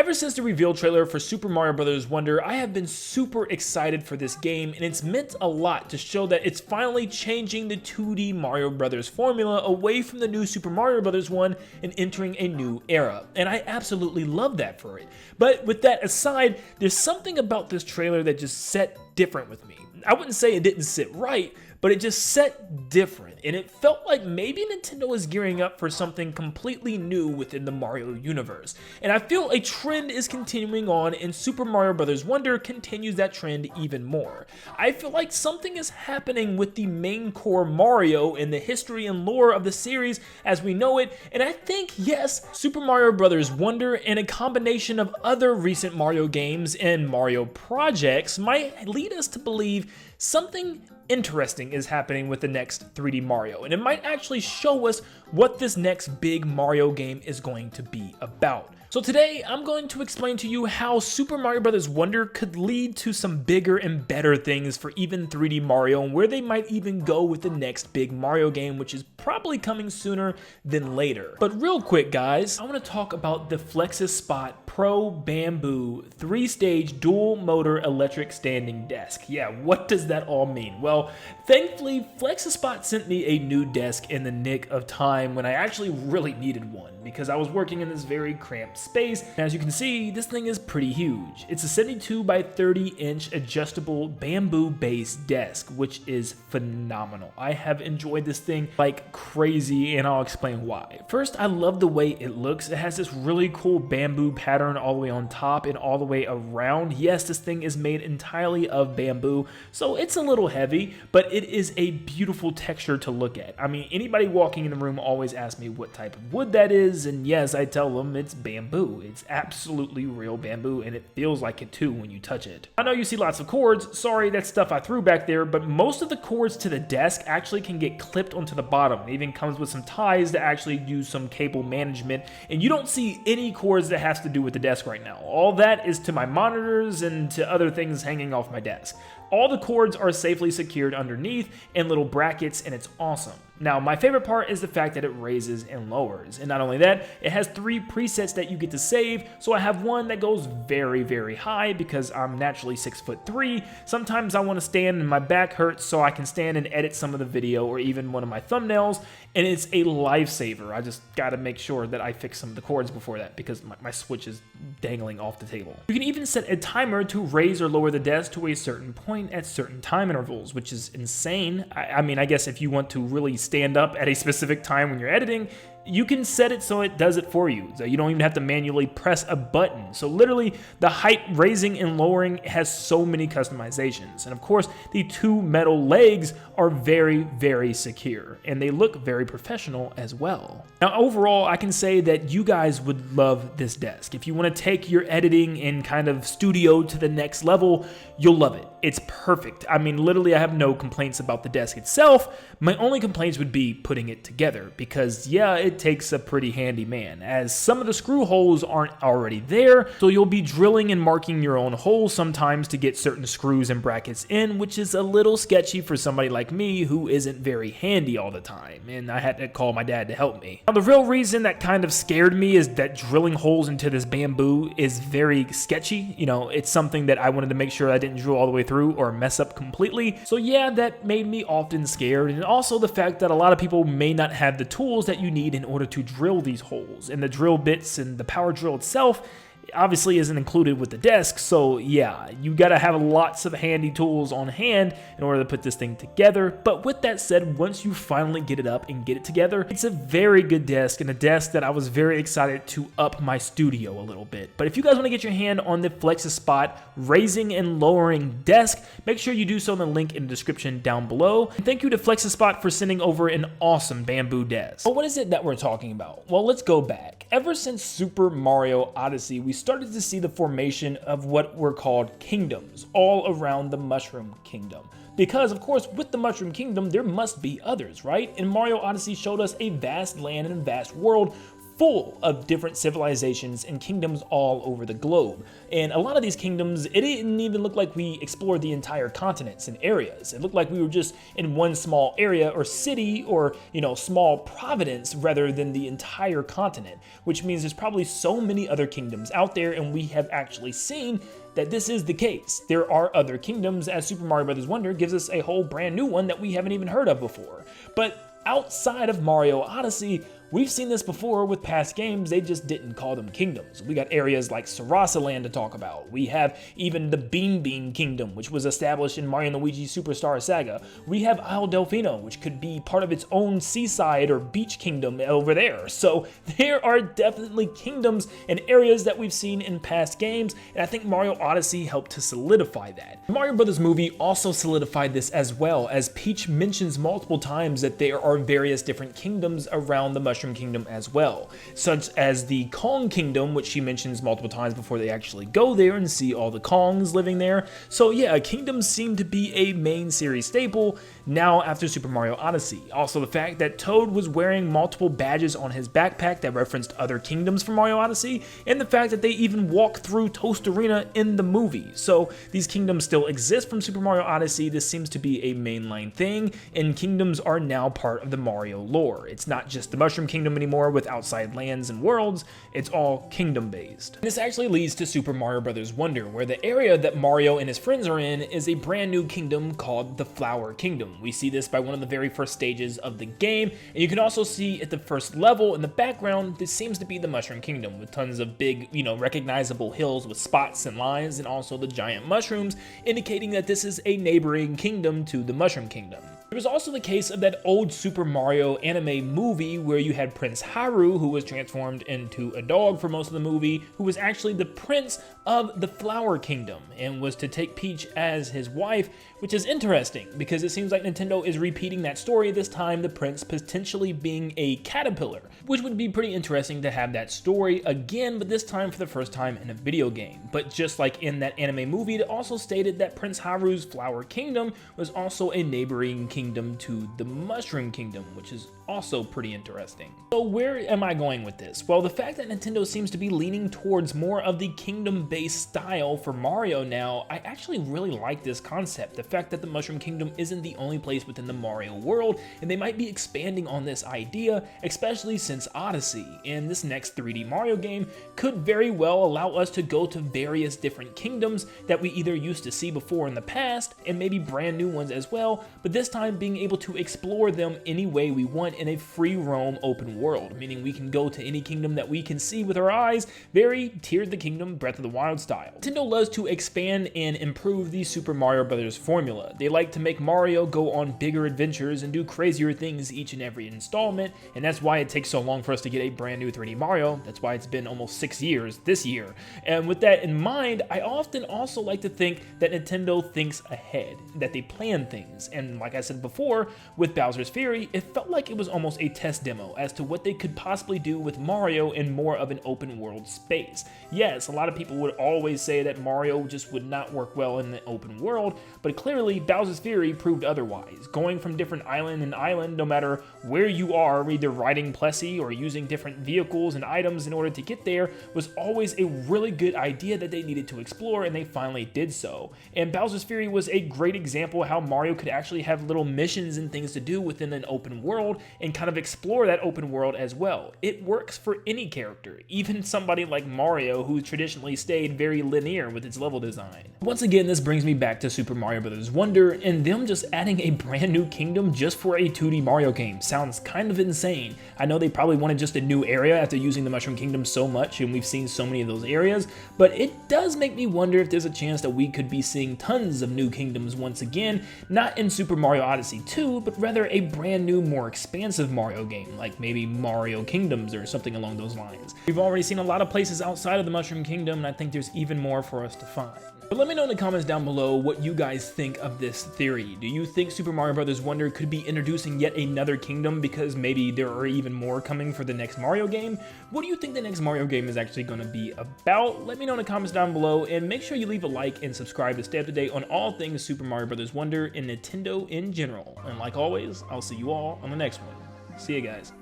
Ever since the reveal trailer for Super Mario Bros. Wonder, I have been super excited for this game, and it's meant a lot to show that it's finally changing the 2D Mario Bros. Formula away from the new Super Mario Bros. 1 and entering a new era, and I absolutely love that for it. But with that aside, there's something about this trailer that just set different with me. I wouldn't say it didn't sit right, but it just set different, and it felt like maybe Nintendo is gearing up for something completely new within the Mario universe. And I feel a trend is continuing on, and Super Mario Bros. Wonder continues that trend even more. I feel like something is happening with the main core Mario and the history and lore of the series as we know it, and I think, yes, Super Mario Bros. Wonder and a combination of other recent Mario games and Mario projects might lead us to believe something interesting is happening with the next 3D Mario, and it might actually show us what this next big Mario game is going to be about. So today, I'm going to explain to you how Super Mario Bros. Wonder could lead to some bigger and better things for even 3D Mario, and where they might even go with the next big Mario game, which is probably coming sooner than later. But real quick, guys, I want to talk about the Flexus Spot Pro Bamboo 3-stage dual motor electric standing desk. Yeah, what does that all mean? Well, thankfully, Flexus Spot sent me a new desk in the nick of time when I actually really needed one, because I was working in this very cramped space. As you can see, this thing is pretty huge. It's a 72 by 30 inch adjustable bamboo based desk, which is phenomenal. I have enjoyed this thing like crazy, and I'll explain why. First, I love the way it looks. It has this really cool bamboo pattern all the way on top and all the way around. Yes, this thing is made entirely of bamboo, so it's a little heavy, but it is a beautiful texture to look at. I mean, anybody walking in the room always asks me what type of wood that is, and yes, I tell them it's bamboo. It's absolutely real bamboo, and it feels like it too when you touch it. I know you see lots of cords. Sorry, that's stuff I threw back there, but most of the cords to the desk actually can get clipped onto the bottom. It even comes with some ties to actually do some cable management, and you don't see any cords that has to do with the desk right now. All that is to my monitors and to other things hanging off my desk. All the cords are safely secured underneath in little brackets, and it's awesome. Now, my favorite part is the fact that it raises and lowers, and not only that, it has 3 presets that you get to save. So I have one that goes very, very high because I'm naturally 6'3". Sometimes I want to stand and my back hurts, so I can stand and edit some of the video or even one of my thumbnails, and it's a lifesaver. I just gotta make sure that I fix some of the cords before that because my switch is dangling off the table. You can even set a timer to raise or lower the desk to a certain point at certain time intervals, which is insane. I mean, I guess if you want to really stand up at a specific time when you're editing, you can set it so it does it for you. So you don't even have to manually press a button. So literally, the height raising and lowering has so many customizations. And of course, the 2 metal legs are very, very secure, and they look very professional as well. Now, overall, I can say that you guys would love this desk. If you want to take your editing and kind of studio to the next level, you'll love it. It's perfect. I mean, literally, I have no complaints about the desk itself. My only complaints would be putting it together because, yeah, it takes a pretty handy man, as some of the screw holes aren't already there, so you'll be drilling and marking your own holes sometimes to get certain screws and brackets in, which is a little sketchy for somebody like me who isn't very handy all the time, and I had to call my dad to help me. Now, the real reason that kind of scared me is that drilling holes into this bamboo is very sketchy. You know, it's something that I wanted to make sure I didn't drill all the way through or mess up completely, so yeah, that made me often scared, and also the fact that a lot of people may not have the tools that you need in order to drill these holes, and the drill bits and the power drill itself obviously isn't included with the desk. So yeah, you gotta have lots of handy tools on hand in order to put this thing together. But with that said, once you finally get it up and get it together, it's a very good desk, and a desk that I was very excited to up my studio a little bit. But if you guys want to get your hand on the Flexus Spot raising and lowering desk, make sure you do so in the link in the description down below. And thank you to Flexus Spot for sending over an awesome bamboo desk. But what is it that we're talking about? Well, let's go back. Ever since Super Mario Odyssey, we started to see the formation of what were called kingdoms all around the Mushroom Kingdom. Because, of course, with the Mushroom Kingdom, there must be others, right? And Mario Odyssey showed us a vast land and vast world full of different civilizations and kingdoms all over the globe. And a lot of these kingdoms, it didn't even look like we explored the entire continents and areas. It looked like we were just in one small area or city or, small province rather than the entire continent, which means there's probably so many other kingdoms out there, and we have actually seen that this is the case. There are other kingdoms, as Super Mario Bros. Wonder gives us a whole brand new one that we haven't even heard of before. But outside of Mario Odyssey, we've seen this before with past games. They just didn't call them kingdoms. We got areas like Sarasaland to talk about. We have even the Bean Bean Kingdom, which was established in Mario & Luigi Superstar Saga. We have Isle Delfino, which could be part of its own seaside or beach kingdom over there. So there are definitely kingdoms and areas that we've seen in past games, and I think Mario Odyssey helped to solidify that. The Mario Brothers movie also solidified this as well, as Peach mentions multiple times that there are various different kingdoms around the Mushroom Kingdom as well, such as the Kong Kingdom, which she mentions multiple times before they actually go there and see all the Kongs living there. So yeah, kingdoms seem to be a main series staple now after Super Mario Odyssey. Also the fact that Toad was wearing multiple badges on his backpack that referenced other kingdoms from Mario Odyssey, and the fact that they even walk through Toast Arena in the movie. So these kingdoms still exist from Super Mario Odyssey. This seems to be a mainline thing, and kingdoms are now part of the Mario lore. It's not just the Mushroom Kingdom anymore with outside lands and worlds, it's all kingdom based. This actually leads to Super Mario Bros. Wonder, where the area that Mario and his friends are in is a brand new kingdom called the Flower Kingdom. We see this by one of the very first stages of the game, and you can also see at the first level in the background, this seems to be the Mushroom Kingdom with tons of big, recognizable hills with spots and lines, and also the giant mushrooms, indicating that this is a neighboring kingdom to the Mushroom Kingdom. It was also the case of that old Super Mario anime movie where you had Prince Haru, who was transformed into a dog for most of the movie, who was actually the prince of the Flower Kingdom and was to take Peach as his wife, which is interesting because it seems like Nintendo is repeating that story, this time the prince potentially being a caterpillar, which would be pretty interesting to have that story again, but this time for the first time in a video game. But just like in that anime movie, it also stated that Prince Haru's Flower Kingdom was also a neighboring kingdom to the Mushroom Kingdom, which is also pretty interesting. So where am I going with this? Well, the fact that Nintendo seems to be leaning towards more of the kingdom-based style for Mario now, I actually really like this concept. The fact that the Mushroom Kingdom isn't the only place within the Mario world, and they might be expanding on this idea, especially since Odyssey. And this next 3D Mario game could very well allow us to go to various different kingdoms that we either used to see before in the past, and maybe brand new ones as well, but this time being able to explore them any way we want in a free roam open world, meaning we can go to any kingdom that we can see with our eyes, very Tears of the Kingdom Breath of the Wild style. Nintendo loves to expand and improve the Super Mario Bros. Formula. They like to make Mario go on bigger adventures and do crazier things each and every installment, and that's why it takes so long for us to get a brand new 3D Mario. That's why it's been almost 6 years this year. And with that in mind, I often also like to think that Nintendo thinks ahead, that they plan things, and like I said before, with Bowser's Fury, it felt like it was almost a test demo as to what they could possibly do with Mario in more of an open world space. Yes, a lot of people would always say that Mario just would not work well in the open world, but clearly Bowser's Fury proved otherwise. Going from different island and island, no matter where you are, either riding Plessy or using different vehicles and items in order to get there, was always a really good idea that they needed to explore, and they finally did so. And Bowser's Fury was a great example of how Mario could actually have little missions and things to do within an open world and kind of explore that open world as well. It works for any character, even somebody like Mario, who traditionally stayed very linear with its level design. Once again, this brings me back to Super Mario Bros. Wonder, and them just adding a brand new kingdom just for a 2D Mario game sounds kind of insane. I know they probably wanted just a new area after using the Mushroom Kingdom so much, and we've seen so many of those areas, but it does make me wonder if there's a chance that we could be seeing tons of new kingdoms once again, not in Super Mario Odyssey 2, but rather a brand new, more expansive Mario game, like maybe Mario Kingdoms or something along those lines. We've already seen a lot of places outside of the Mushroom Kingdom, and I think there's even more for us to find. But let me know in the comments down below what you guys think of this theory. Do you think Super Mario Bros. Wonder could be introducing yet another kingdom because maybe there are even more coming for the next Mario game? What do you think the next Mario game is actually going to be about? Let me know in the comments down below, and make sure you leave a like and subscribe to stay up to date on all things Super Mario Bros. Wonder and Nintendo in general. And like always, I'll see you all on the next one. See you guys.